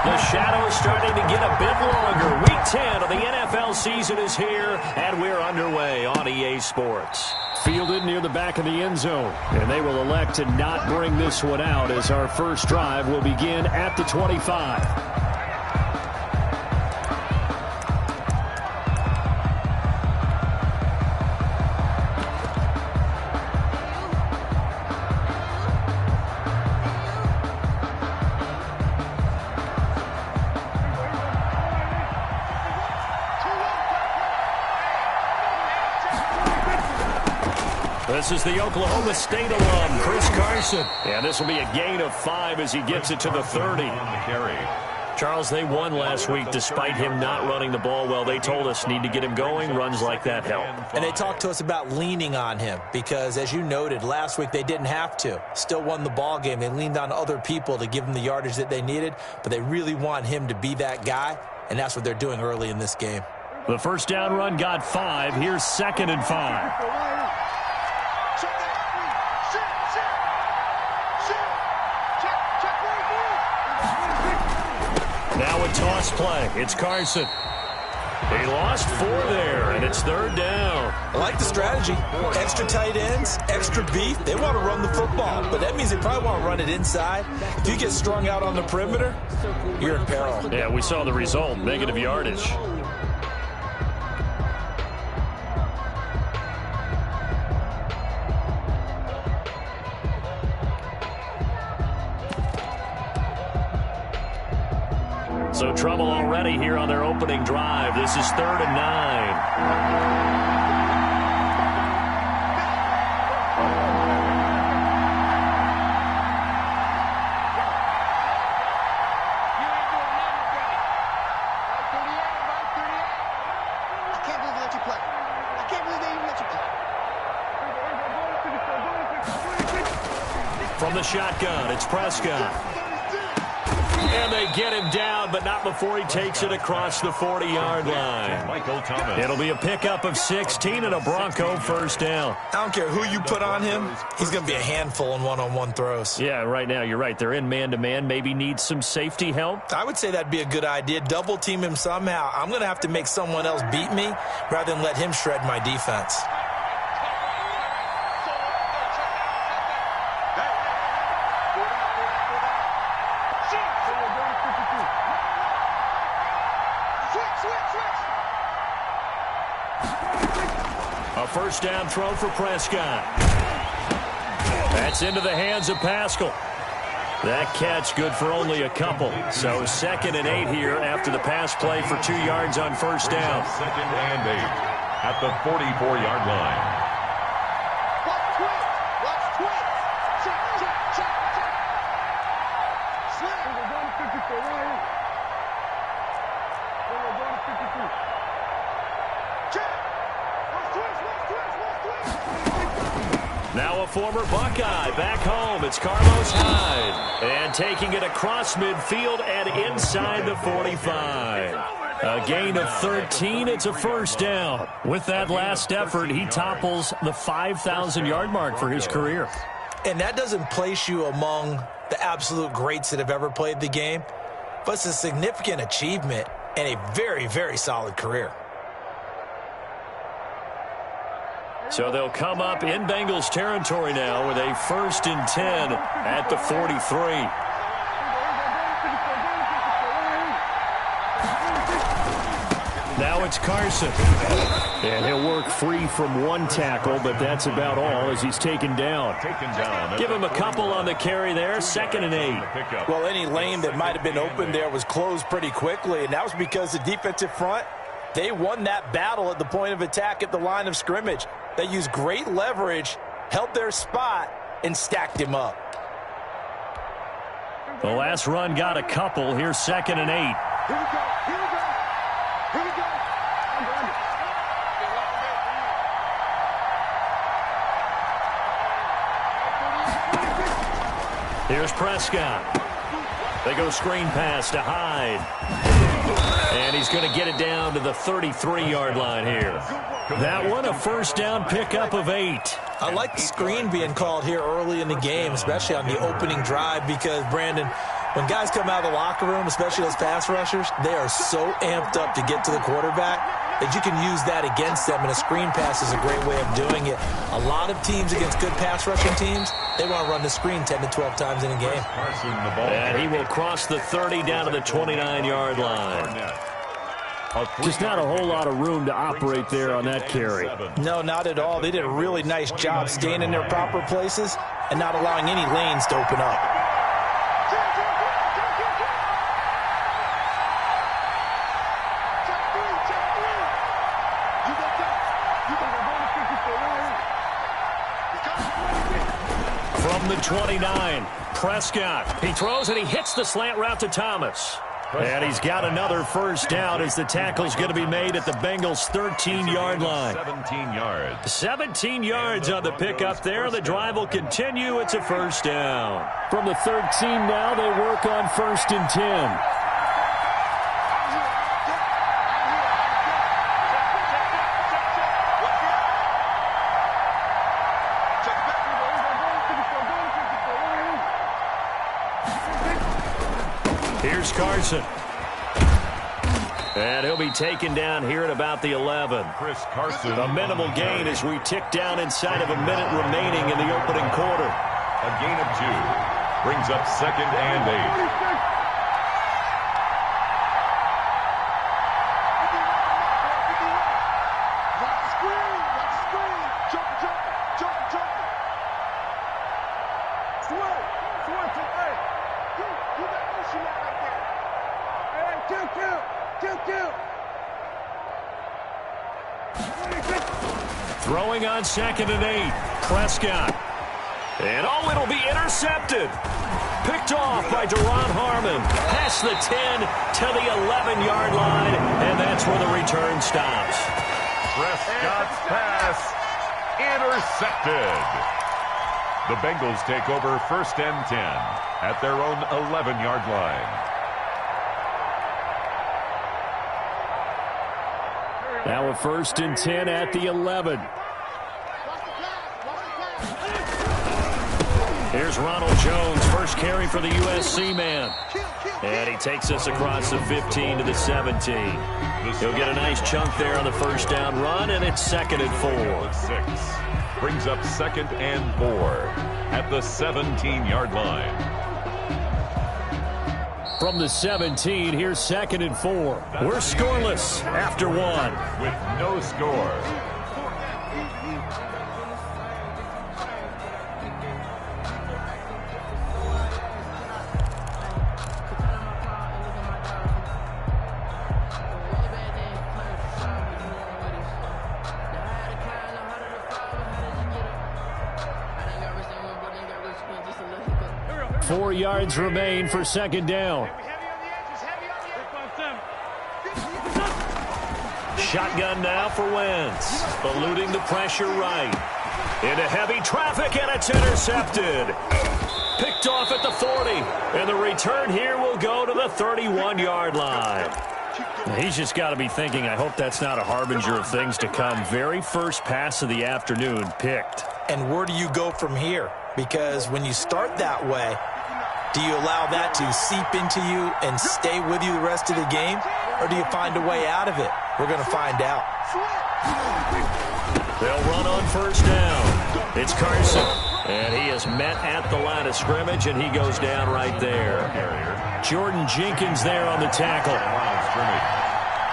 The shadow is starting to get a bit longer. Week 10 of the NFL season is here, and we're underway on EA Sports. Fielded near the back of the end zone, and they will elect to not bring this one out as our first drive will begin at the 25. This is the Oklahoma State alum, Chris Carson. And this will be a gain of 5 as he gets it to the 30. Charles, they won last week despite him not running the ball well. They told us need to get him going. Runs like that help. And they talked to us about leaning on him because, as you noted, last week they didn't have to. Still won the ball game. They leaned on other people to give them the yardage that they needed, but they really want him to be that guy, and that's what they're doing early in this game. The first down run got 5. Here's 2nd and 5. Now a toss play. It's Carson. He lost 4 there, and it's 3rd down. I like the strategy. Extra tight ends, extra beef. They want to run the football, but that means they probably want to run it inside. If you get strung out on the perimeter, you're in peril. Yeah, we saw the result, negative yardage. So trouble already here on their opening drive. This is 3rd and 9. From the shotgun, it's Prescott. And they get him down, but not before he takes it across the 40-yard line. It'll be a pickup of 16 and a Bronco first down. I don't care who you put on him. He's going to be a handful in one-on-one throws. Yeah, right now, you're right. They're in man-to-man. Maybe need some safety help. I would say that'd be a good idea. Double team him somehow. I'm going to have to make someone else beat me rather than let him shred my defense. A first down throw for Prescott. That's into the hands of Pascal. That catch good for only a couple. So 2nd and 8 here after the pass play for 2 yards on first down. 2nd and 8 at the 44-yard line. Now a former Buckeye back home. It's Carlos Hyde. And taking it across midfield and inside the 45. A gain of 13. It's a first down. With that last effort, he topples the 5,000-yard mark for his career. And that doesn't place you among the absolute greats that have ever played the game, but it's a significant achievement and a very, very solid career. So they'll come up in Bengals territory now with a 1st and 10 at the 43. Now it's Carson. And he'll work free from one tackle, but that's about all as he's taken down. Give him a couple on the carry there. 2nd and 8. Well, any lane that might have been open there was closed pretty quickly, and that was because the defensive front, they won that battle at the point of attack at the line of scrimmage. They used great leverage, held their spot, and stacked him up. The last run got a couple. Here's 2nd and 8. Here we go. Here we go. Here's Prescott. They go screen pass to Hyde. And he's going to get it down to the 33-yard line here. That one, a first down pickup of 8. I like the screen being called here early in the game, especially on the opening drive, because, Brandon, When guys come out of the locker room, especially those pass rushers, they are so amped up to get to the quarterback that you can use that against them, and a screen pass is a great way of doing it. A lot of teams against good pass rushing teams, they want to run the screen 10 to 12 times in a game. And he will cross the 30 down to the 29-yard line. Just not a whole lot of room to operate there on that carry. No, not at all. They did a really nice job staying in their proper places and not allowing any lanes to open up. From the 29, Prescott. He throws and he hits the slant route to Thomas. And he's got another first down as the tackle's going to be made at the Bengals' 13-yard line. 17 yards. 17 yards on the pickup there. The drive will continue. It's a first down. From the 13 now, they work on 1st and 10. Here's Carson. And he'll be taken down here at about the 11. Chris Carson. A minimal gain as we tick down inside of a minute remaining in the opening quarter. A gain of 2. Brings up 2nd and 8. Throwing on 2nd and 8. Prescott. And it'll be intercepted. Picked off by Deron Harmon. Past the 10 to the 11-yard line. And that's where the return stops. Prescott's pass intercepted. The Bengals take over 1st and 10 at their own 11-yard line. Now a 1st and 10 at the 11. Here's Ronald Jones, first carry for the USC man. And he takes us across the 15 to the 17. He'll get a nice chunk there on the first down run, and it's 2nd and 4. 6. Brings up 2nd and 4 at the 17-yard line. From the 17, here's 2nd and 4. We're scoreless after 1. With no score. Four yards remain for 2nd down. Shotgun now for Wentz. Eluding the pressure right. Into heavy traffic, and it's intercepted. Picked off at the 40. And the return here will go to the 31-yard line. He's just got to be thinking, I hope that's not a harbinger of things to come. Very first pass of the afternoon picked. And where do you go from here? Because when you start that way, do you allow that to seep into you and stay with you the rest of the game? Or do you find a way out of it? We're going to find out. They'll run on first down. It's Carson. And he is met at the line of scrimmage, and he goes down right there. Jordan Jenkins there on the tackle.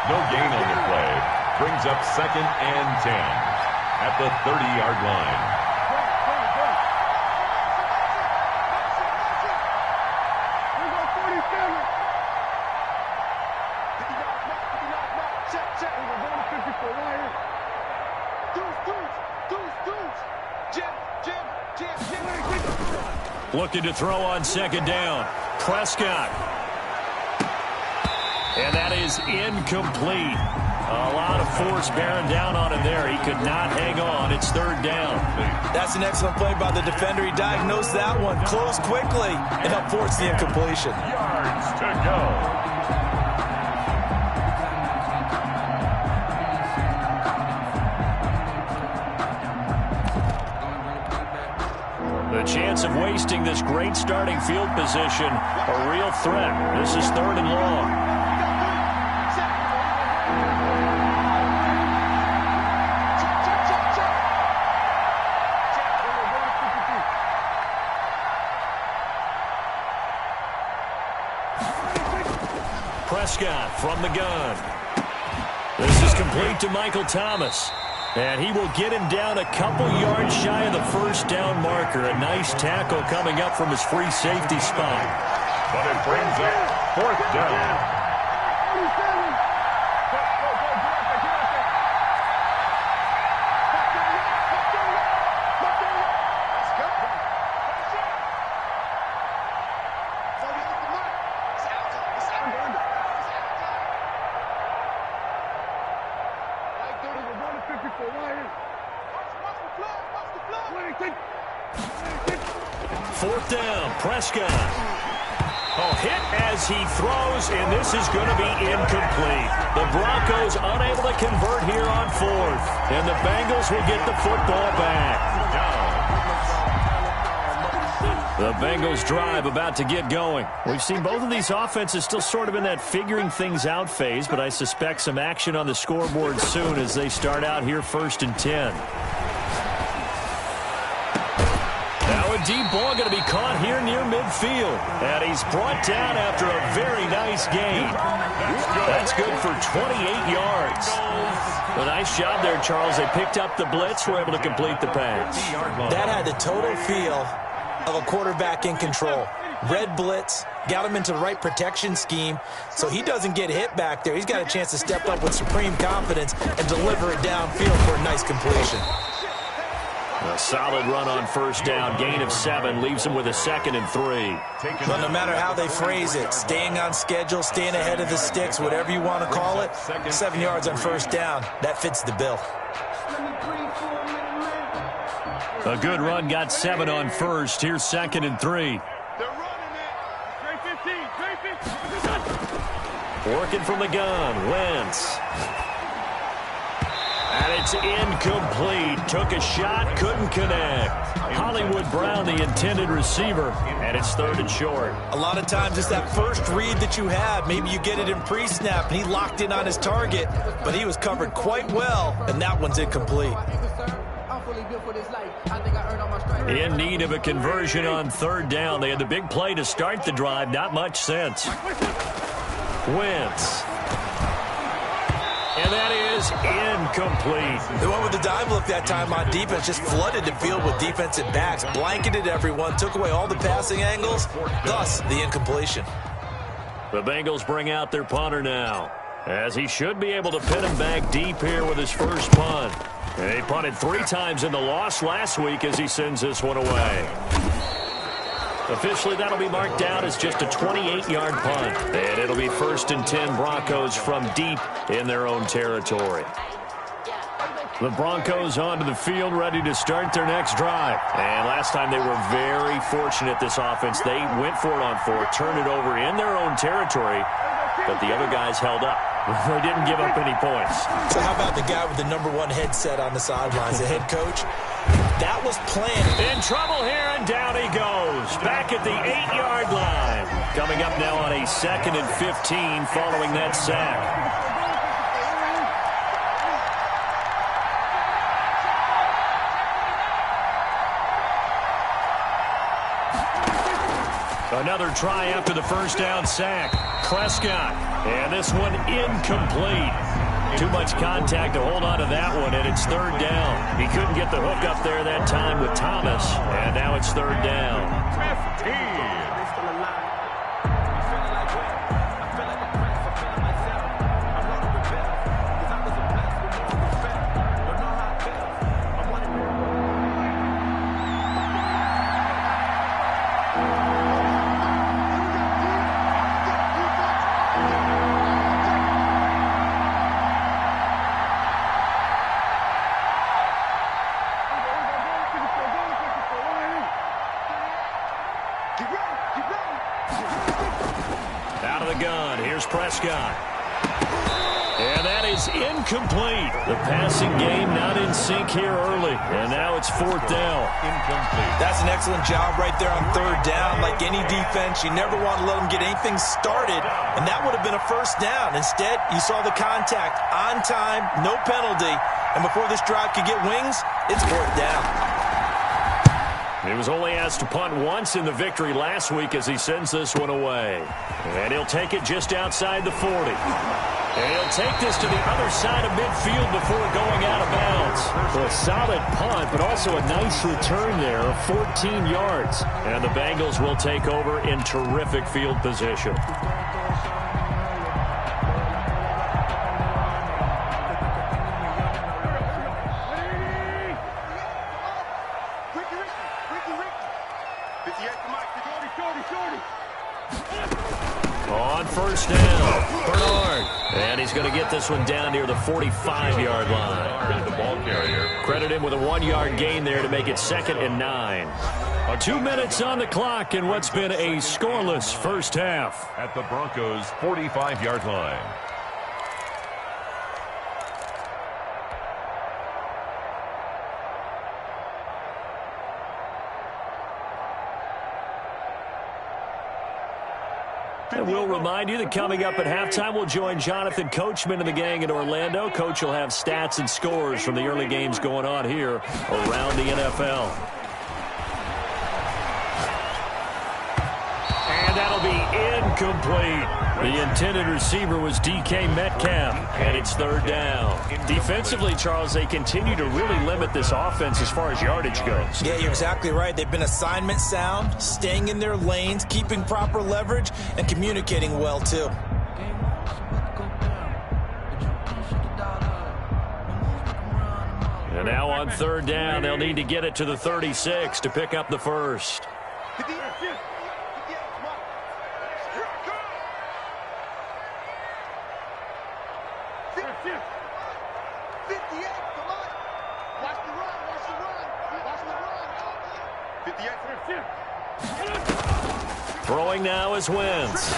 No gain on the play. Brings up 2nd and 10 at the 30-yard line. Looking to throw on 2nd down. Prescott. And that is incomplete. A lot of force bearing down on him there. He could not hang on. It's 3rd down. That's an excellent play by the defender. He diagnosed that one, closed quickly, and helped force the incompletion. Yards to go. The chance of wasting this great starting field position a real threat. This is 3rd and long. Prescott from the gun. This is complete to Michael Thomas. And he will get him down a couple yards shy of the first down marker. A nice tackle coming up from his free safety spot. But it brings up 4th down. Fourth down, Prescott. Hit as he throws, and this is going to be incomplete. The Broncos unable to convert here on 4th, and the Bengals will get the football back. The Bengals drive about to get going. We've seen both of these offenses still sort of in that figuring things out phase, but I suspect some action on the scoreboard soon as they start out here 1st and 10. Now a deep ball going to be caught here near midfield. And he's brought down after a very nice gain. That's good for 28 yards. A nice job there, Charles. They picked up the blitz, were able to complete the pass. That had the total feel of a quarterback in control. Red blitz, got him into the right protection scheme, so he doesn't get hit back there. He's got a chance to step up with supreme confidence and deliver it downfield for a nice completion. A solid run on first down. Gain of 7 leaves him with a 2nd and 3. But no matter how they phrase it, staying on schedule, staying ahead of the sticks, whatever you want to call it, 7 yards on first down, that fits the bill. A good run got 7 on first. Here's 2nd and 3. Working from the gun, Wentz. And it's incomplete. Took a shot, couldn't connect. Hollywood Brown, the intended receiver, and it's 3rd and short. A lot of times it's that first read that you have. Maybe you get it in pre-snap, and he locked in on his target, but he was covered quite well, and that one's incomplete. In need of a conversion on 3rd down. They had the big play to start the drive. Not much sense. Wentz. And that is incomplete. The one with the dime look that time on defense just flooded the field with defensive backs, blanketed everyone, took away all the passing angles, thus the incompletion. The Bengals bring out their punter now, as he should be able to pin him back deep here with his first punt. And they punted 3 times in the loss last week as he sends this one away. Officially, that'll be marked down as just a 28-yard punt. And it'll be 1st and 10 Broncos from deep in their own territory. The Broncos onto the field, ready to start their next drive. And last time they were very fortunate, this offense. They went for it on 4th, turned it over in their own territory, but the other guys held up. They didn't give up any points. So how about the guy with the #1 headset on the sidelines, the head coach? That was planned. In trouble here, and down he goes. Back at the 8-yard line. Coming up now on a 2nd and 15 following that sack. Another try after the first down sack. Prescott. And this one incomplete. Too much contact to hold on to that one, and it's 3rd down. He couldn't get the hook up there that time with Thomas, and now it's 3rd down. Out of the gun, here's Prescott. And that is incomplete. The passing game not in sync here early. And now it's 4th down. Incomplete. That's an excellent job right there on 3rd down. Like any defense, you never want to let them get anything started. And that would have been a 1st down. Instead, you saw the contact on time, no penalty. And before this drive could get wings, it's 4th down. He was only asked to punt once in the victory last week as he sends this one away. And he'll take it just outside the 40. And he'll take this to the other side of midfield before going out of bounds. So a solid punt, but also a nice return there of 14 yards. And the Bengals will take over in terrific field position. On 1st down, Bernard. And he's going to get this one down near the 45-yard line. The ball carrier. Credit him with a 1-yard gain there to make it 2nd and 9. 2 minutes on the clock in what's been a scoreless first half. At the Broncos' 45-yard line. And we'll remind you that coming up at halftime, we'll join Jonathan Coachman and the gang in Orlando. Coach will have stats and scores from the early games going on here around the NFL. And that'll be incomplete. The intended receiver was DK Metcalf, and it's 3rd down. Defensively, Charles, they continue to really limit this offense as far as yardage goes. Yeah, you're exactly right. They've been assignment sound, staying in their lanes, keeping proper leverage, and communicating well, too. And now on 3rd down, they'll need to get it to the 36 to pick up the first. Throwing now is Wentz.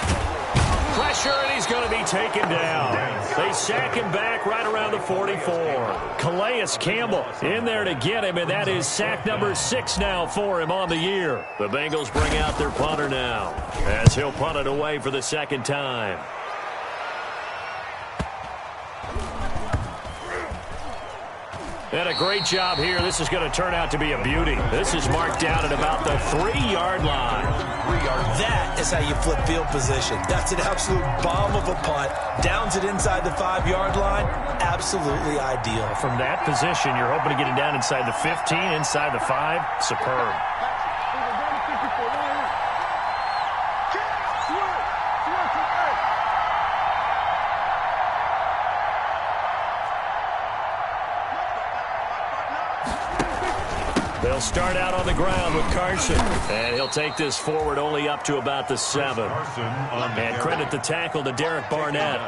Pressure, and he's going to be taken down. They sack him back right around the 44. Calais Campbell in there to get him, and that is sack number 6 now for him on the year. The Bengals bring out their punter now as he'll punt it away for the 2nd time. And a great job here. This is going to turn out to be a beauty. This is marked down at about the 3-yard line. That is how you flip field position. That's an absolute bomb of a punt. Downs it inside the 5-yard line. Absolutely ideal. From that position, you're hoping to get it down inside the 15, inside the 5. Superb. They'll start out on the ground with Carson. And he'll take this forward only up to about the 7. And credit the tackle to Derek Barnett.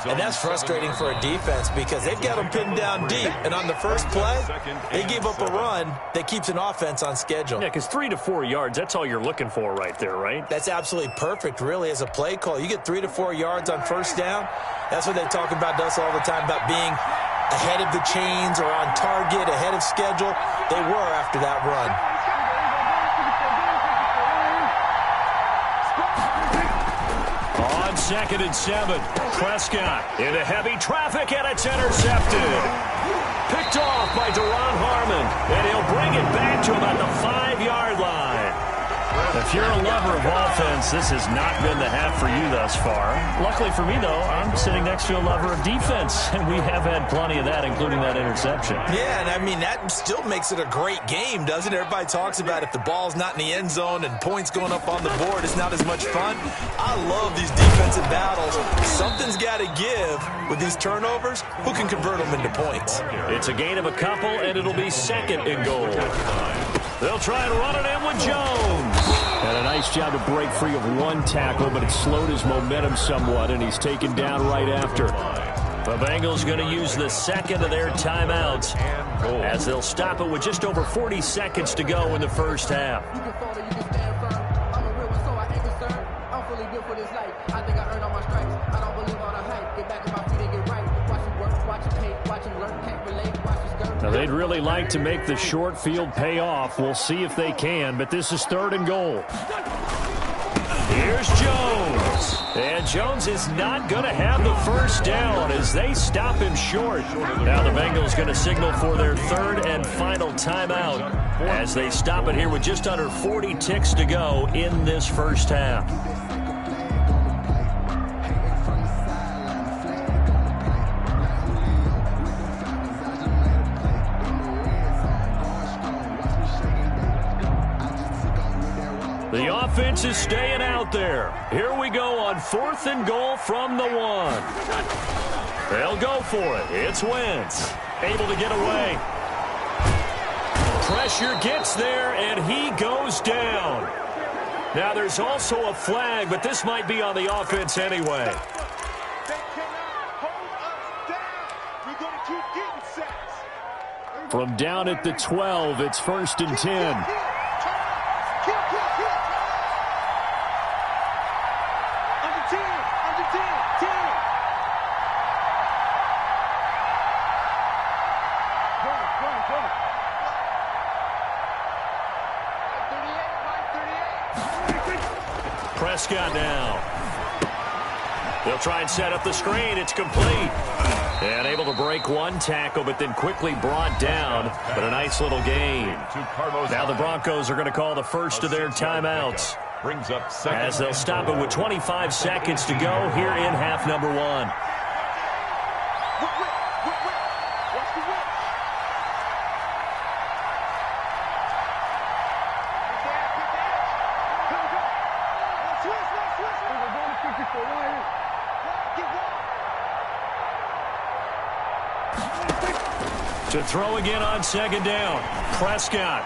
And that's frustrating for a defense because they've got them pinned down deep. And on the first play, they gave up a run that keeps an offense on schedule. Yeah, because 3 to 4 yards, that's all you're looking for right there, right? That's absolutely perfect, really, as a play call. You get 3 to 4 yards on 1st down. That's what they talk about us all the time, about being ahead of the chains or on target, ahead of schedule. They were after that run. On 2nd and 7, Prescott into heavy traffic, and it's intercepted. Picked off by Deron Harmon, and he'll bring it back to about the 5-yard line. If you're a lover of offense, this has not been the half for you thus far. Luckily for me, though, I'm sitting next to a lover of defense, and we have had plenty of that, including that interception. Yeah, and I mean, that still makes it a great game, doesn't it? Everybody talks about if the ball's not in the end zone and points going up on the board, it's not as much fun. I love these defensive battles. Something's got to give with these turnovers. Who can convert them into points? It's a gain of a couple, and it'll be 2nd and goal. They'll try and run it in with Jones. And a nice job to break free of one tackle, but it slowed his momentum somewhat, and he's taken down right after. The Bengals going to use the 2nd of their timeouts as they'll stop it with just over 40 seconds to go in the first half. Now, they'd really like to make the short field pay off. We'll see if they can, but this is 3rd and goal. Here's Jones. And Jones is not going to have the first down as they stop him short. Now the Bengals going to signal for their 3rd and final timeout as they stop it here with just under 40 ticks to go in this first half. The offense is staying out there. Here we go on 4th and goal from the 1. They'll go for it. It's Wentz. Able to get away. Pressure gets there, and he goes down. Now, there's also a flag, but this might be on the offense anyway. From down at the 12, it's 1st and 10. Prescott now. They'll try and set up the screen. It's complete. And able to break one tackle, but then quickly brought down. But a nice little gain. Now the Broncos are going to call the first of their timeouts. Brings up second. As they'll stop it with 25 seconds to go here in half number 1. To throw again on 2nd down. Prescott.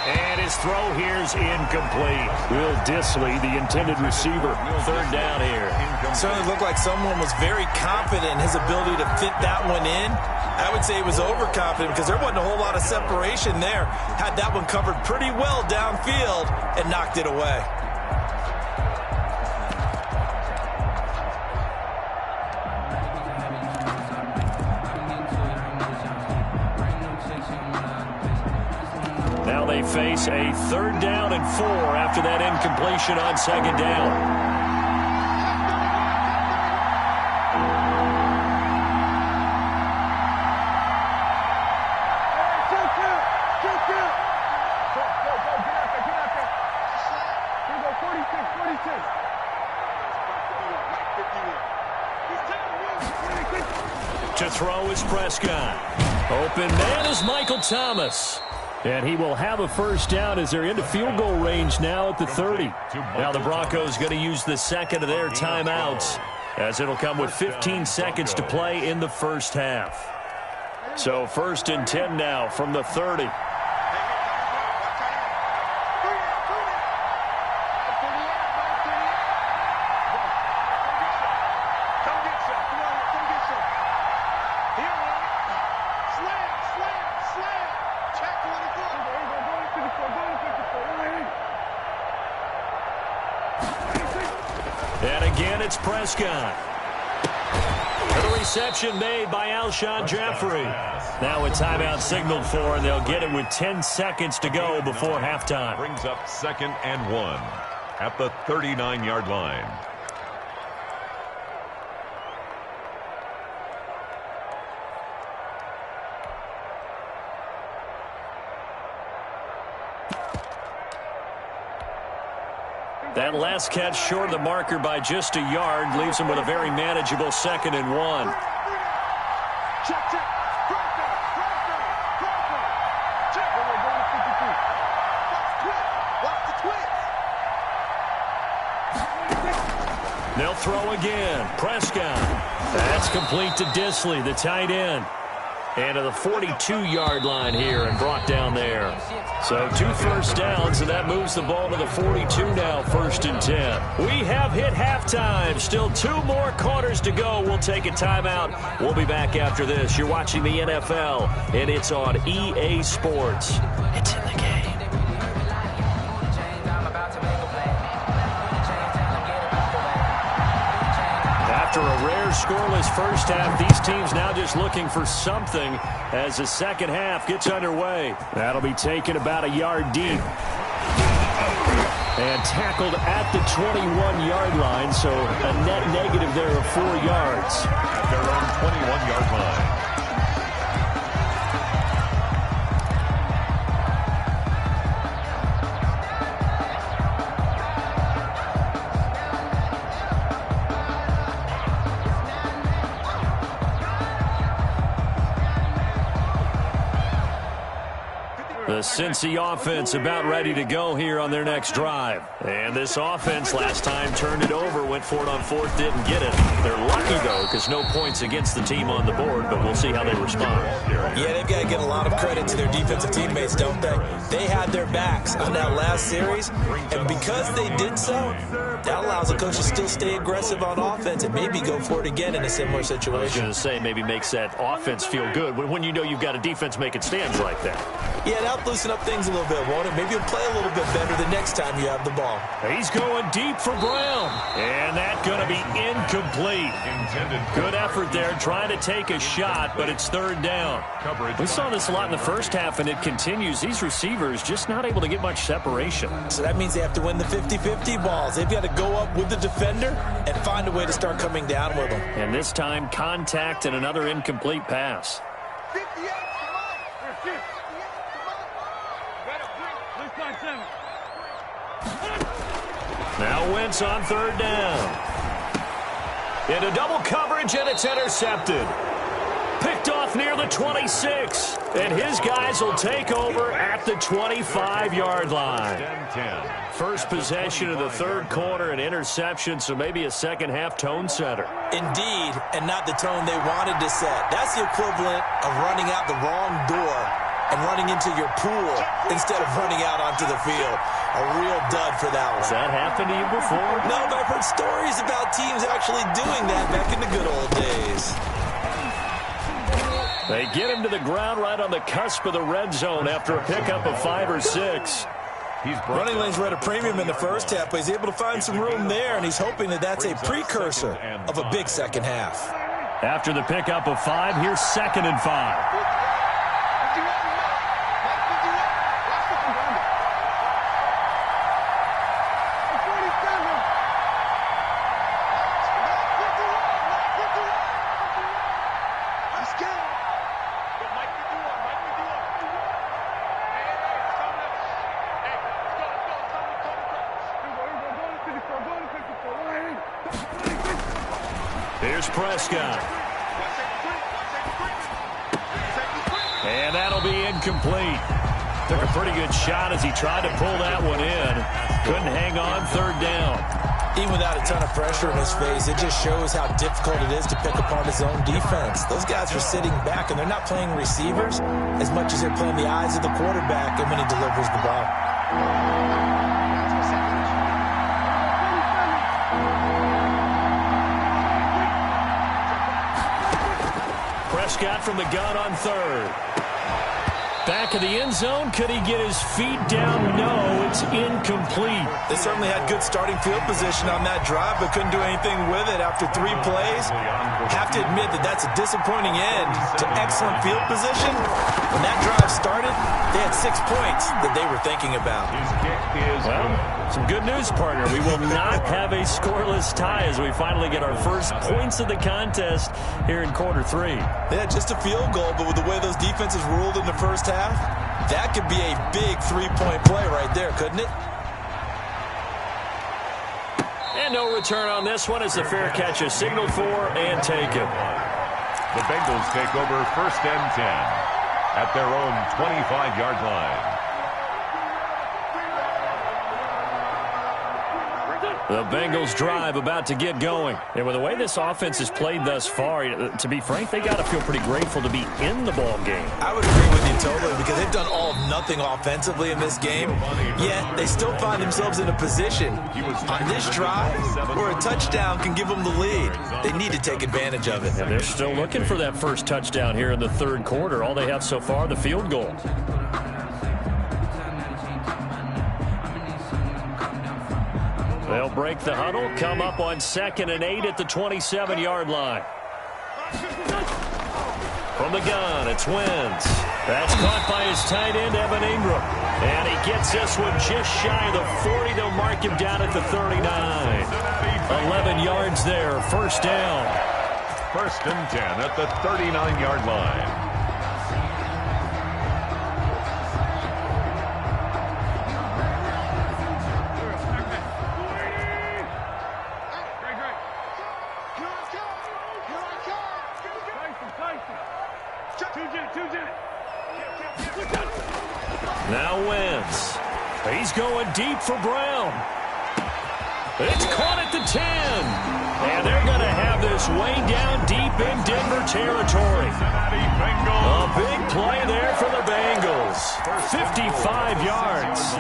And his throw here's incomplete. Will Dissly, the intended receiver. 3rd down here. It certainly looked like someone was very confident in his ability to fit that one in. I would say he was overconfident because there wasn't a whole lot of separation there. Had that one covered pretty well downfield and knocked it away. Now they face a 3rd down and 4 after that incompletion on 2nd down. To throw is Prescott. Open man is Michael Thomas. And he will have a first down as they're into field goal range now at the 30. Now the Broncos going to use the second of their timeouts as it'll come with 15 seconds to play in the first half. So 1st and 10 now from the 30. And again, it's Prescott. And a reception made by Alshon Jeffrey. Now a timeout signaled for, and they'll get it with 10 seconds to go before halftime. Brings up 2nd and 1 at the 39-yard line. That last catch short of the marker by just a yard leaves him with a very manageable 2nd and 1. They'll throw again. Prescott. That's complete to Dissly, the tight end. And to the 42-yard line here and brought down there. So 2 first downs, and that moves the ball to the 42 now, 1st and 10. We have hit halftime. Still 2 more quarters to go. We'll take a timeout. We'll be back after this. You're watching the NFL, and it's on EA Sports. It's in the game. After a rare scoreless first half, these teams now just looking for something as the second half gets underway. That'll be taken about a yard deep. And tackled at the 21-yard line, so a net negative there of 4 yards. At their own 21-yard line. The Cincy offense about ready to go here on their next drive. And this offense last time turned it over, went for it on fourth, didn't get it. They're lucky, though, because no points against the team on the board, but we'll see how they respond. Yeah, they've got to get a lot of credit to their defensive teammates, don't they? They had their backs on that last series, and because they did so, that allows the coach to still stay aggressive on offense and maybe go for it again in a similar situation. I was going to say, maybe makes that offense feel good when you know you've got a defense making stands like that. Yeah, that'll loosen up things a little bit, won't it? Maybe you'll play a little bit better the next time you have the ball. He's going deep for Brown. And that's going to be incomplete. Good effort there, trying to take a shot, but it's third down. We saw this a lot in the first half, and it continues. These receivers just not able to get much separation. So that means they have to win the 50-50 balls. They've got to go up with the defender and find a way to start coming down with them. And this time, contact and another incomplete pass. Now Wentz on third down. Into double coverage, and it's intercepted. Picked off near the 26. And his guys will take over at the 25-yard line. 10-10. First possession of the third quarter, an interception, so maybe a second-half tone setter. Indeed, and not the tone they wanted to set. That's the equivalent of running out the wrong door and running into your pool instead of running out onto the field. A real dud for that one. Has that happened to you before? No, but I've heard stories about teams actually doing that back in the good old days. They get him to the ground right on the cusp of the red zone after a pickup of 5 or 6. Running lanes were at a premium in the first half, but he's able to find some room there, and he's hoping that that's a precursor of a big second half. After the pickup of 5, here's 2nd and 5. Here's Prescott. And that'll be incomplete. Took a pretty good shot as he tried to pull that one in. Couldn't hang on, third down. Even without a ton of pressure in his face, it just shows how difficult it is to pick apart his own defense. Those guys are sitting back, and they're not playing receivers as much as they're playing the eyes of the quarterback and when he delivers the ball. Prescott from the gun on third. Back of the end zone. Could he get his feet down? No, it's incomplete. They certainly had good starting field position on that drive, but couldn't do anything with it after 3 plays. Have to admit that that's a disappointing end to excellent field position. When that drive started, they had 6 points that they were thinking about. Well, some good news, partner. We will not have a scoreless tie as we finally get our first points of the contest here in quarter 3. Yeah, just a field goal, but with the way those defenses ruled in the first half, that could be a big 3-point play right there, couldn't it? And no return on this one as the fair catch is signaled for and taken. The Bengals take over 1st and 10 at their own 25-yard line. The Bengals drive about to get going. And with the way this offense has played thus far, to be frank, they got to feel pretty grateful to be in the ball game. I would agree with you totally because they've done all of nothing offensively in this game, yet they still find themselves in a position on this drive where a touchdown can give them the lead. They need to take advantage of it. And they're still looking for that first touchdown here in the third quarter. All they have so far, the field goal. They'll break the huddle, come up on 2nd and 8 at the 27-yard line. From the gun, it's Wentz. That's caught by his tight end, Evan Ingram. And he gets this one just shy of the 40. They'll mark him down at the 39. 11 yards there, first down. 1st and 10 at the 39-yard line. Now Wentz. He's going deep for Brown. It's caught at the 10. And they're going to have this way down deep in Denver territory. A big play there for the Bengals. 55 yards.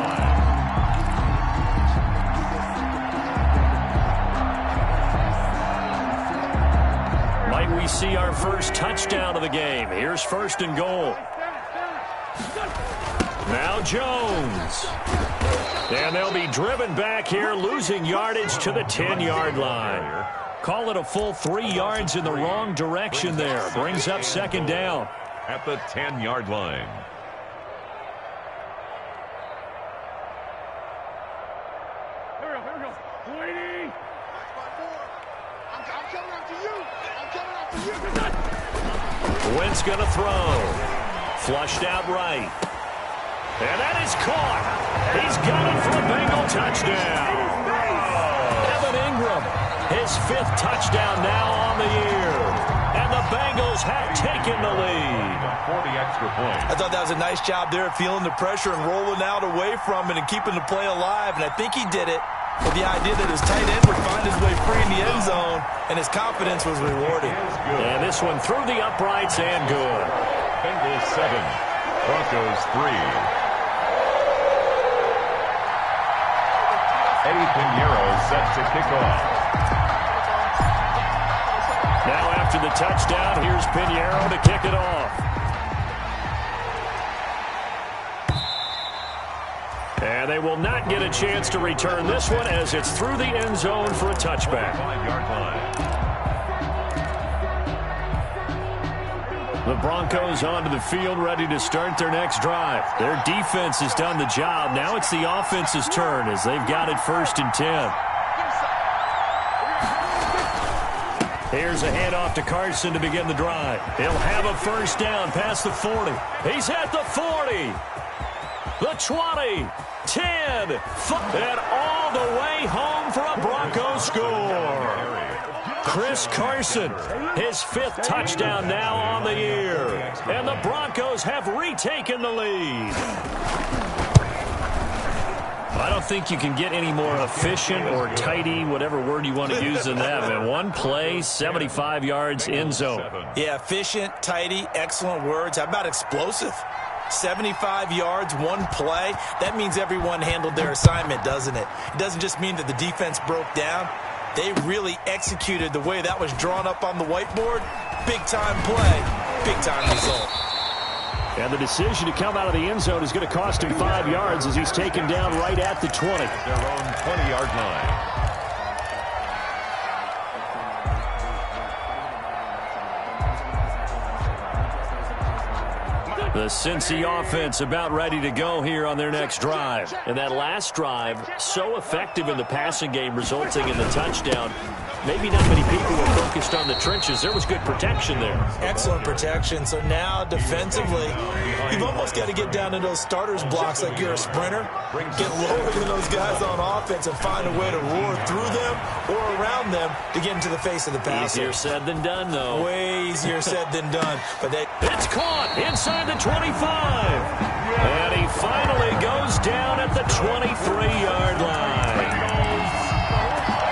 Might we see our first touchdown of the game? Here's 1st and goal. Now Jones. And they'll be driven back here, losing yardage to the 10-yard line. Call it a full 3 yards in the wrong direction there. Brings up 2nd down. At the 10-yard line. Here we go. Lady. I'm coming after you. Wentz going to throw. Flushed out right. And that is caught. He's got it for a Bengal touchdown. Evan Ingram, his 5th touchdown now on the year. And the Bengals have taken the lead. 40 extra points. I thought that was a nice job there, feeling the pressure and rolling out away from it and keeping the play alive. And I think he did it with the idea that his tight end would find his way free in the end zone, and his confidence was rewarded. And this one through the uprights and good. Bengals 7, Broncos 3. Eddie Pinheiro set to kick off. Now after the touchdown, here's Pinheiro to kick it off. And they will not get a chance to return this one as it's through the end zone for a touchback. 5-yard line. The Broncos onto the field, ready to start their next drive. Their defense has done the job. Now it's the offense's turn as they've got it 1st and 10. Here's a handoff to Carson to begin the drive. He'll have a first down past the 40. He's at the 40. The 20. 10. And all the way home for a Broncos score. Chris Carson, his 5th touchdown now on the year. And the Broncos have retaken the lead. I don't think you can get any more efficient or tidy, whatever word you want to use in that. Man, one play, 75 yards, end zone. Yeah, efficient, tidy, excellent words. How about explosive? 75 yards, one play. That means everyone handled their assignment, doesn't it? It doesn't just mean that the defense broke down. They really executed the way that was drawn up on the whiteboard. Big-time play, big-time result. And the decision to come out of the end zone is going to cost him 5 yards as he's taken down right at the 20. Their own 20-yard line. The Cincy offense about ready to go here on their next drive. And that last drive, so effective in the passing game, resulting in the touchdown. Maybe not many people were focused on the trenches. There was good protection there. Excellent protection. So now defensively, you've almost got to get down to those starters blocks like you're a sprinter. Get lower than those guys on offense and find a way to roar through them or around them to get into the face of the passer. Easier said than done, though. Way easier said than done. But it's caught inside the 25. And he finally goes down at the 23-yard line.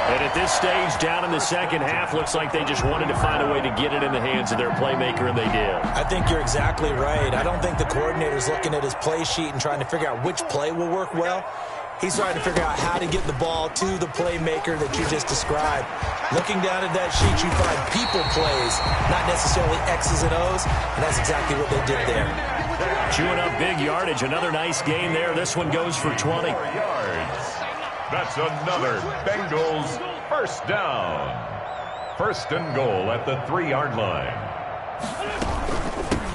And at this stage, down in the second half, looks like they just wanted to find a way to get it in the hands of their playmaker, and they did. I think you're exactly right. I don't think the coordinator's looking at his play sheet and trying to figure out which play will work well. He's trying to figure out how to get the ball to the playmaker that you just described. Looking down at that sheet, you find people plays, not necessarily X's and O's, and that's exactly what they did there. Chewing up big yardage. Another nice gain there. This one goes for 20. That's another Bengals first down. First and goal at the 3-yard line.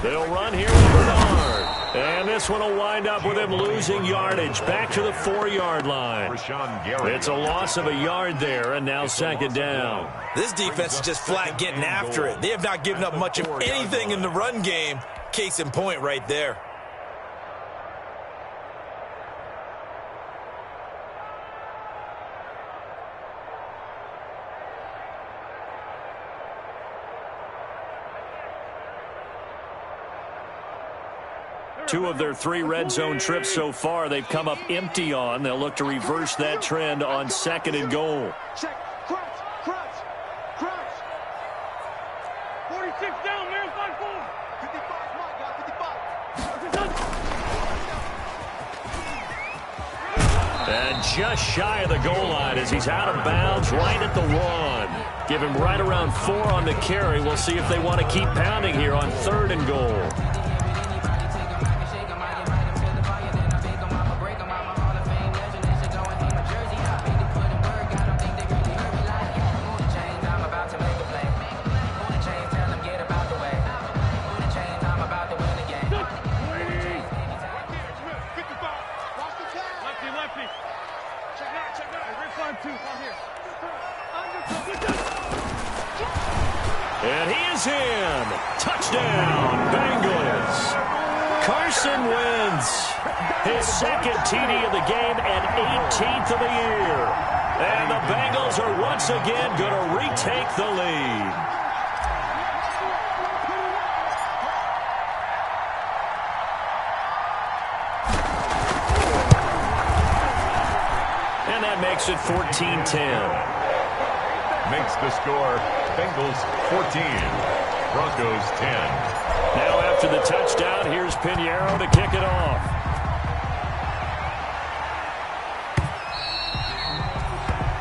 They'll run here with Bernard. And this one will wind up with him losing yardage back to the 4-yard line. It's a loss of a yard there, and now second down. This defense is just flat getting after it. They have not given up much of anything in the run game. Case in point right there. Two of their 3 red zone trips so far, they've come up empty on. They'll look to reverse that trend on second and goal. Check. Crouch. 46 down, man. 5-4. 55, my God, 55. And just shy of the goal line as he's out of bounds right at the 1. Give him right around 4 on the carry. We'll see if they want to keep pounding here on third and goal. And he is in. Touchdown, Bengals. Carson wins his second TD of the game and 18th of the year. And the Bengals are once again going to retake the lead. And that makes it 14-10. Makes the score Bengals 14, Broncos 10. Now after the touchdown, here's Pinheiro to kick it off.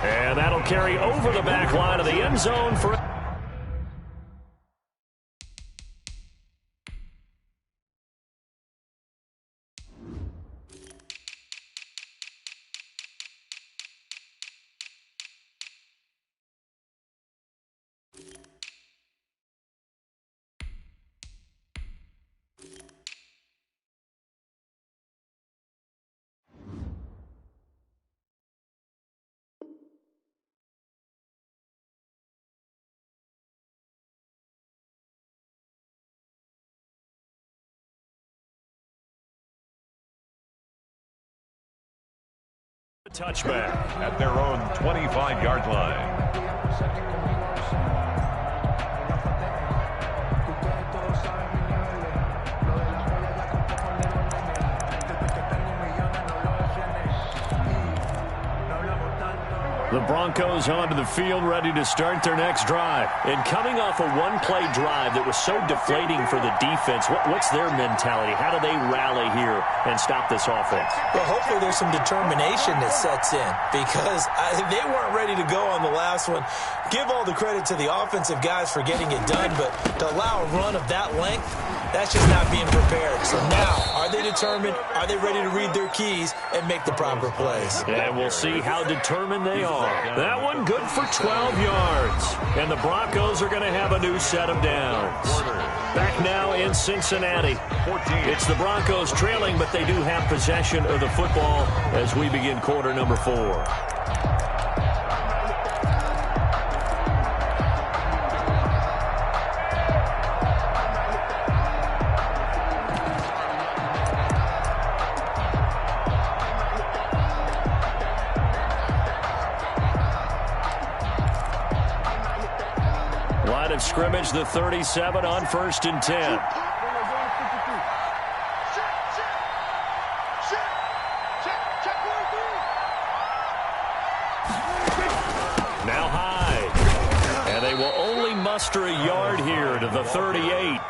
And that'll carry over the back line of the end zone for... touchback at their own 25-yard line. The Broncos onto the field, ready to start their next drive. And coming off a one-play drive that was so deflating for the defense, what's their mentality? How do they rally here and stop this offense? Well, hopefully there's some determination that sets in because they weren't ready to go on the last one. Give all the credit to the offensive guys for getting it done, but to allow a run of that length, that's just not being prepared. So now, are they determined? Are they ready to read their keys and make the proper plays? And we'll see how determined they are. That one good for 12 yards. And the Broncos are going to have a new set of downs. Back now in Cincinnati. It's the Broncos trailing, but they do have possession of the football as we begin quarter number 4. Line of scrimmage, the 37 on 1st and 10. Now high. And they will only muster a yard here to the 38.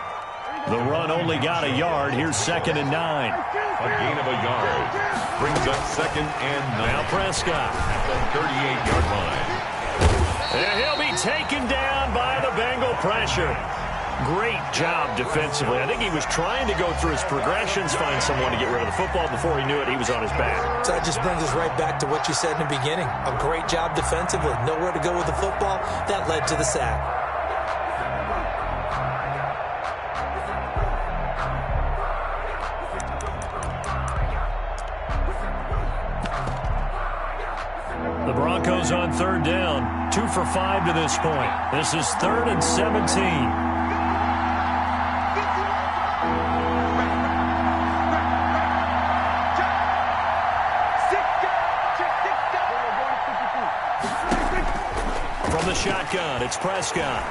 The run only got a yard. Here's 2nd and 9. A gain of a yard brings up 2nd and 9. Now Prescott at the 38-yard line. And he'll be taken down by the Bengal pressure. Great job defensively. I think he was trying to go through his progressions, find someone to get rid of the football. Before he knew it, he was on his back. So that just brings us right back to what you said in the beginning. A great job defensively. Nowhere to go with the football. That led to the sack. The Broncos on third down. 2 for 5 to this point. This is 3rd and 17. From the shotgun, it's Prescott.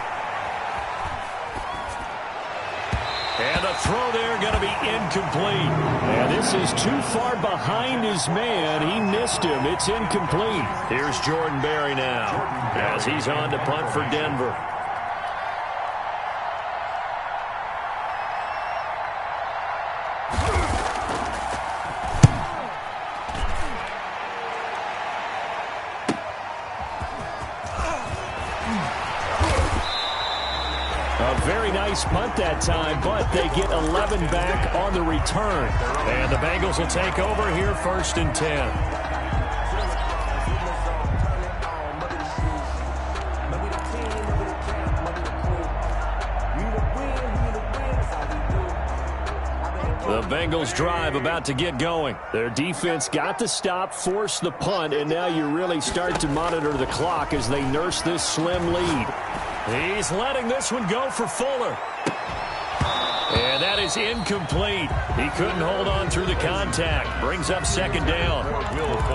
And the throw there going to be incomplete. And this is too far behind his man. He missed him. It's incomplete. Here's Jordan Berry now as he's on to punt for Denver. Very nice punt that time, but they get 11 back on the return. And the Bengals will take over here 1st and 10. The Bengals drive about to get going. Their defense got the stop, forced the punt, and now you really start to monitor the clock as they nurse this slim lead. He's letting this one go for Fuller. And that is incomplete. He couldn't hold on through the contact. Brings up 2nd down.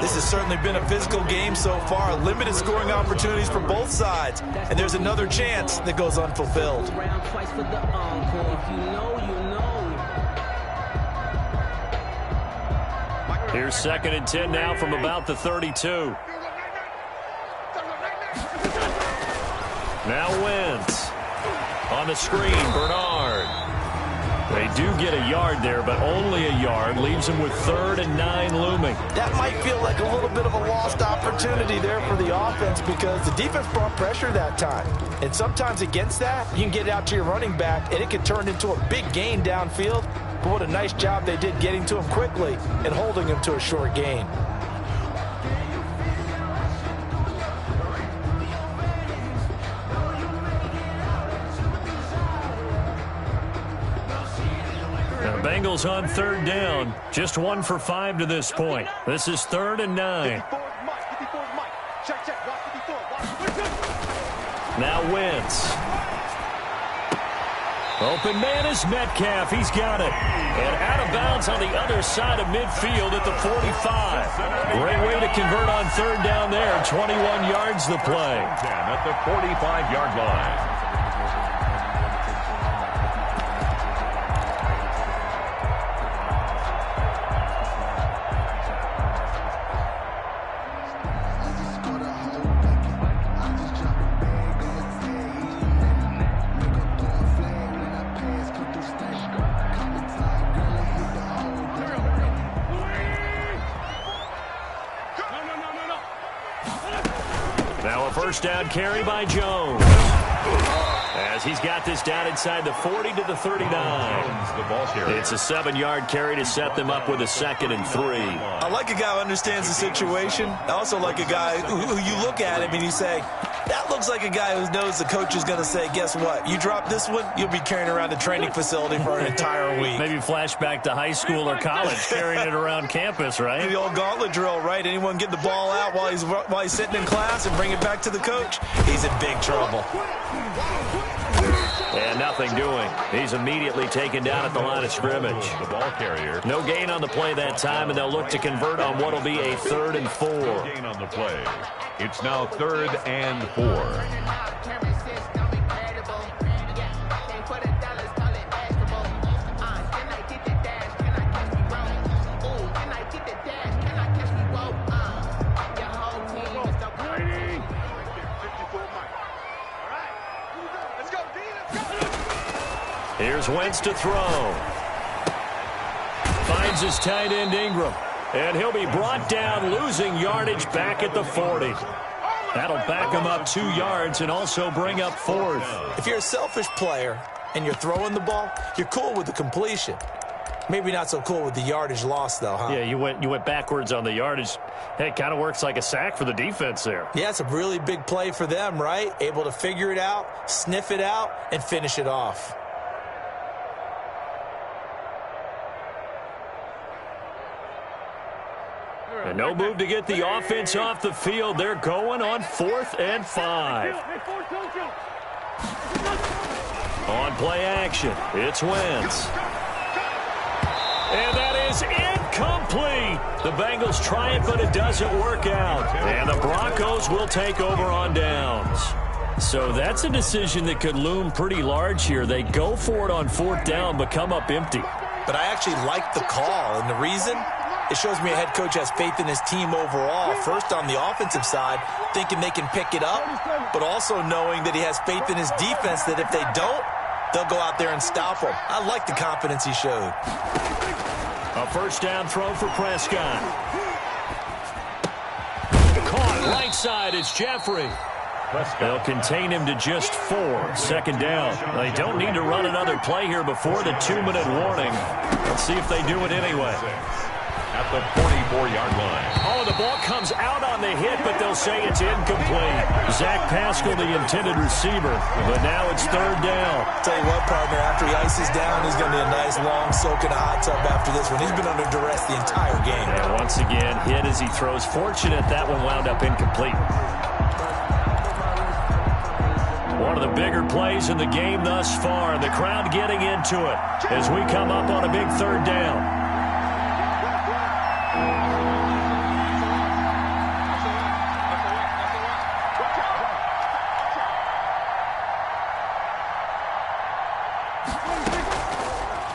This has certainly been a physical game so far. Limited scoring opportunities for both sides. And there's another chance that goes unfulfilled. Here's 2nd and 10 now from about the 32. Now Wentz. On the screen, Bernard. They do get a yard there, but only a yard. Leaves them with 3rd and 9 looming. That might feel like a little bit of a lost opportunity there for the offense because the defense brought pressure that time. And sometimes against that, you can get out to your running back, and it can turn into a big gain downfield. But what a nice job they did getting to him quickly and holding him to a short gain. Bengals on 3rd down. Just 1 for 5 to this point. This is 3rd and 9. Now Wentz. Open man is Metcalf. He's got it. And out of bounds on the other side of midfield at the 45. Great way to convert on 3rd down there. 21 yards the play. At the 45-yard line. Now a first down carry by Jones. As he's got this down inside the 40 to the 39. It's a 7-yard carry to set them up with a 2nd and 3. I like a guy who understands the situation. I also like a guy who you look at him and you say, that looks like a guy who knows the coach is going to say, guess what? You drop this one, you'll be carrying around the training facility for an entire week. Maybe flashback to high school or college, carrying it around campus, right? The old gauntlet drill, right? Anyone get the ball out while he's sitting in class and bring it back to the coach? He's in big trouble. And nothing doing. He's immediately taken down at the line of scrimmage. The ball carrier. No gain on the play that time, and they'll look to convert on what will be a 3rd and 4. Gain on the play. It's now 3rd and 4. Here's Wentz to throw. Finds his tight end Ingram. And he'll be brought down, losing yardage back at the 40. That'll back him up 2 yards and also bring up 4th. If you're a selfish player, and you're throwing the ball, you're cool with the completion. Maybe not so cool with the yardage loss, though, huh? Yeah, you went backwards on the yardage. Hey, it kind of works like a sack for the defense there. Yeah, it's a really big play for them, right? Able to figure it out, sniff it out, and finish it off. And no move to get the offense off the field. They're going on 4th and 5. On play action, it's Wentz. And that is incomplete. The Bengals try it, but it doesn't work out. And the Broncos will take over on downs. So that's a decision that could loom pretty large here. They go for it on 4th down, but come up empty. But I actually like the call, and the reason? It shows me a head coach has faith in his team overall. First, on the offensive side, thinking they can pick it up, but also knowing that he has faith in his defense that if they don't, they'll go out there and stop them. I like the confidence he showed. A first down throw for Prescott. Caught right side, it's Jeffrey. They'll contain him to just 4. 2nd down. They don't need to run another play here before the 2-minute warning. Let's see if they do it anyway. At the 44-yard line. Oh, the ball comes out on the hit, but they'll say it's incomplete. Zach Pascal, the intended receiver, but now it's 3rd down. Tell you what, partner, after he ices down, he's going to be a nice long soak in a hot tub after this one. He's been under duress the entire game. And once again, hit as he throws. Fortunate that one wound up incomplete. One of the bigger plays in the game thus far. The crowd getting into it as we come up on a big 3rd down.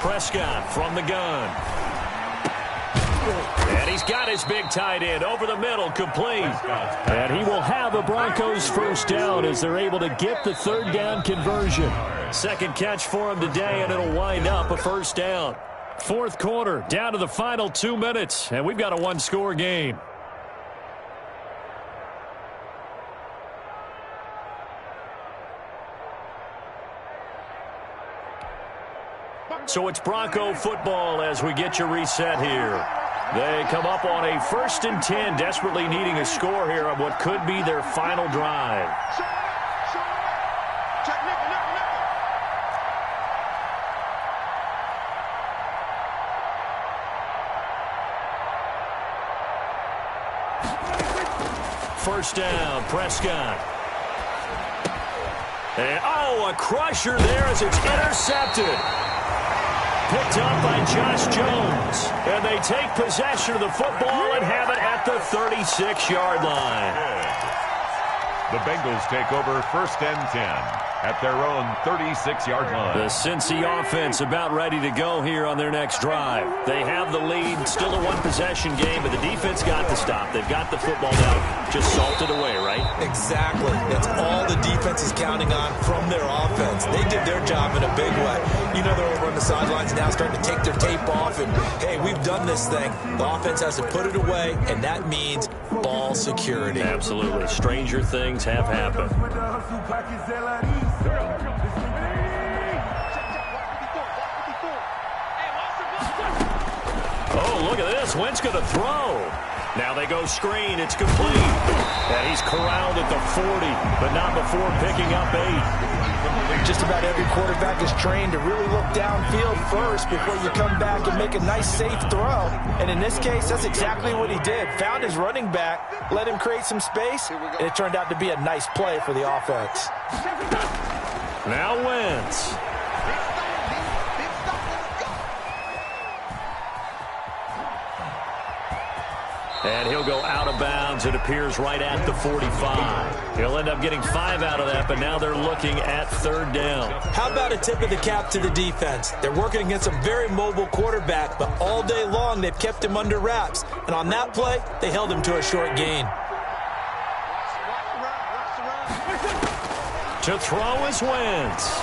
Prescott from the gun. And he's got his big tight end over the middle, complete. And he will have a Broncos first down as they're able to get the 3rd down conversion. 2nd catch for him today, and it'll wind up a first down. 4th quarter, down to the final 2 minutes, and we've got a 1-score game. So it's Bronco football as we get you reset here. They come up on a 1st and 10, desperately needing a score here on what could be their final drive. First down, Prescott. And, a crusher there as it's intercepted. Picked up by Josh Jones. And they take possession of the football and have it at the 36-yard line. The Bengals take over 1st and 10 at their own 36-yard line. The Cincy offense about ready to go here on their next drive. They have the lead, still a 1-possession game, but the defense got the stop. They've got the football now, just salted away, right? Exactly. That's all the defense is counting on from their offense. They did their job in a big way. You know they're over on the sidelines now starting to take their tape off, and, hey, we've done this thing. The offense has to put it away, and that means ball security. Absolutely. Stranger things have happened. Oh, look at this. Wentz going to throw. Now they go screen. It's complete. And he's corralled at the 40, but not before picking up 8. Just about every quarterback is trained to really look downfield first before you come back and make a nice, safe throw. And in this case, that's exactly what he did. Found his running back, let him create some space, and it turned out to be a nice play for the offense. Now Wentz. And he'll go out of bounds, it appears, right at the 45. He'll end up getting 5 out of that, but now they're looking at 3rd down. How about a tip of the cap to the defense? They're working against a very mobile quarterback, but all day long they've kept him under wraps. And on that play, they held him to a short gain. To throw is Wentz.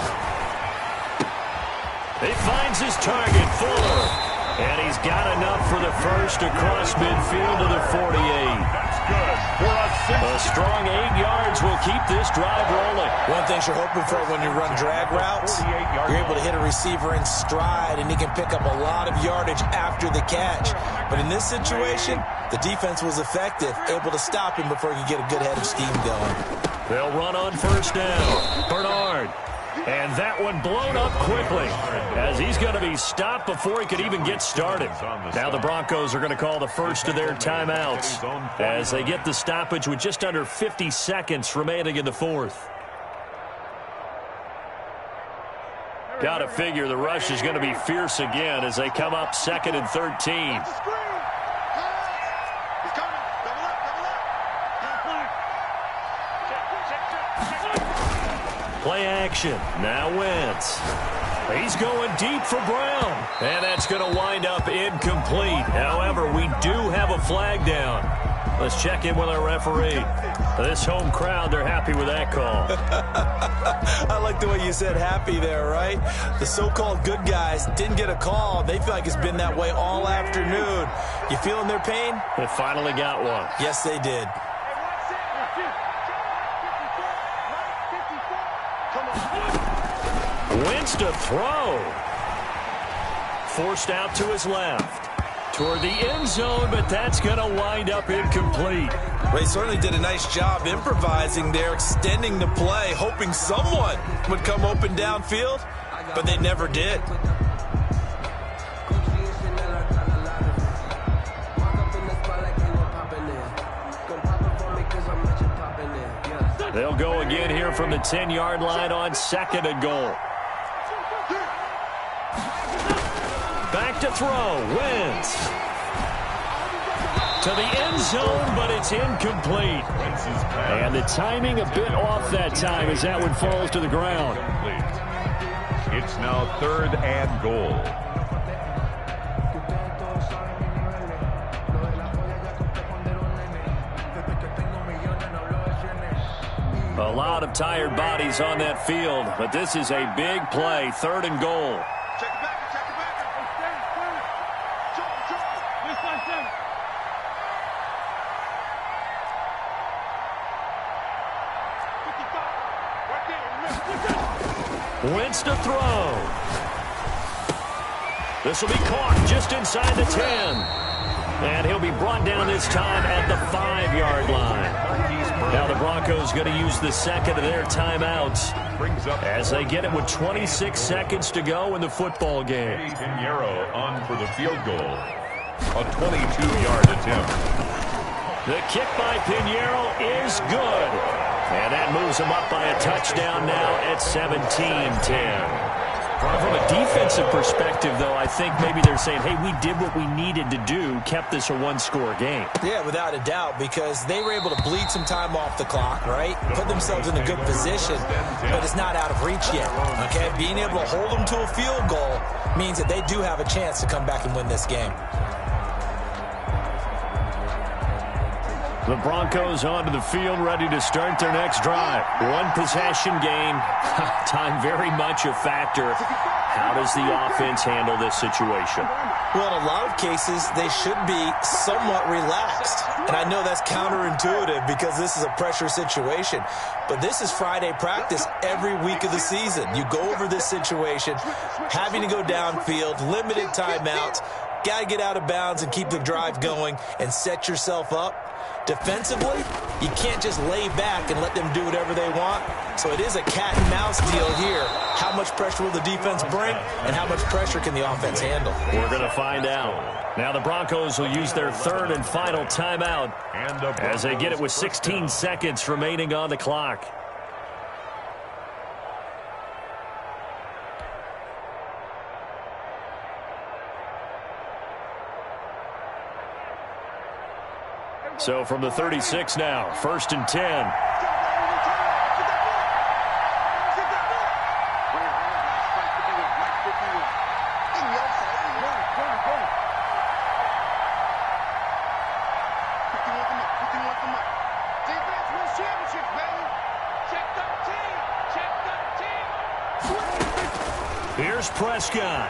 He finds his target, Fuller. And he's got enough for the first across midfield to the 48. good for A strong 8 yards will keep this drive rolling. One thing you're hoping for when you run drag routes, you're able to hit a receiver in stride, and he can pick up a lot of yardage after the catch. But in this situation, the defense was effective, able to stop him before he could get a good head of steam going. They'll run on first down. Bernard. And that one blown up quickly as he's going to be stopped before he could even get started. Now the Broncos are going to call the first of their timeouts as they get the stoppage with just under 50 seconds remaining in the fourth. Got to figure the rush is going to be fierce again as they come up 2nd and 13. Play action. Now Wentz. He's going deep for Brown. And that's going to wind up incomplete. However, we do have a flag down. Let's check in with our referee. This home crowd, they're happy with that call. I like the way you said happy there, right? The so-called good guys didn't get a call. They feel like it's been that way all afternoon. You feeling their pain? They finally got one. Yes, they did. Wentz to throw. Forced out to his left. Toward the end zone, but that's going to wind up incomplete. Well, he certainly did a nice job improvising there, extending the play, hoping someone would come open downfield, but they never did. They'll go again here from the 10-yard line on 2nd and goal. Back to throw. Wentz. To the end zone, but it's incomplete. And the timing a bit off that time as that one falls to the ground. It's now 3rd and goal. A lot of tired bodies on that field, but this is a big play. 3rd and goal. Wentz to throw. This will be caught just inside the 10. And he'll be brought down this time at the 5-yard line. Now the Broncos going to use the second of their timeouts as they get it with 26 seconds to go in the football game. Pinheiro on for the field goal. A 22-yard attempt. The kick by Pinheiro is good. And that moves him up by a touchdown now at 17-10. From a defensive perspective, though, I think maybe they're saying, hey, we did what we needed to do, kept this a one-score game. Yeah, without a doubt, because they were able to bleed some time off the clock, right? Put themselves in a good position, but it's not out of reach yet, okay? Being able to hold them to a field goal means that they do have a chance to come back and win this game. The Broncos onto the field, ready to start their next drive. One possession game. Time very much a factor. How does the offense handle this situation? Well, in a lot of cases, they should be somewhat relaxed. And I know that's counterintuitive because this is a pressure situation. But this is Friday practice every week of the season. You go over this situation, having to go downfield, limited timeouts, got to get out of bounds and keep the drive going and set yourself up. Defensively, you can't just lay back and let them do whatever they want. So it is a cat and mouse deal here. How much pressure will the defense bring, and how much pressure can the offense handle? We're going to find out. Now the Broncos will use their 3rd and final timeout as they get it with 16 seconds remaining on the clock. So from the 36 now, 1st and 10. Here's Prescott.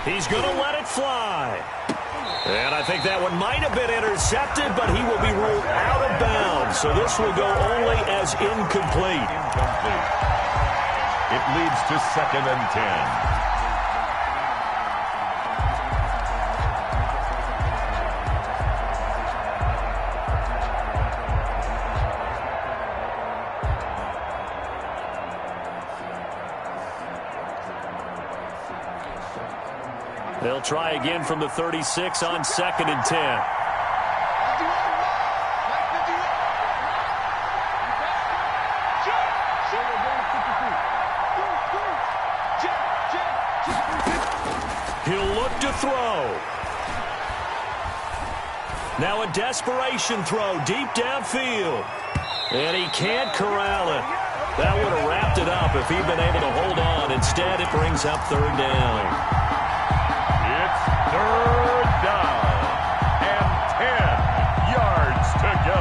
He's going to let it fly. And I think that one might have been intercepted, but he will be ruled out of bounds. So this will go only as incomplete. It leads to 2nd and 10. They'll try again from the 36 on 2nd and 10. He'll look to throw. Now a desperation throw deep downfield. And he can't corral it. That would have wrapped it up if he'd been able to hold on. Instead, it brings up 3rd down. 3rd down and 10 yards to go.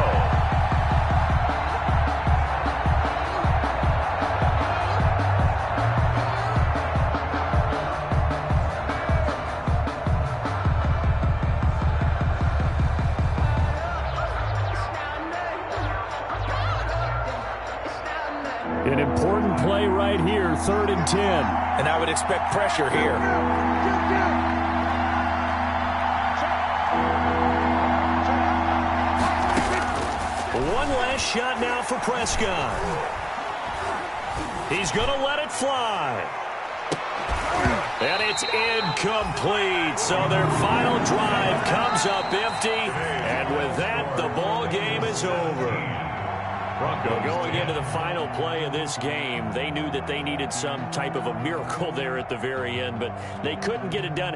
An important play right here, 3rd and 10. And I would expect pressure here. One last shot now for Prescott. He's going to let it fly. And it's incomplete. So their final drive comes up empty. And with that, the ball game is over. Going into the final play of this game, they knew that they needed some type of a miracle there at the very end, but they couldn't get it done.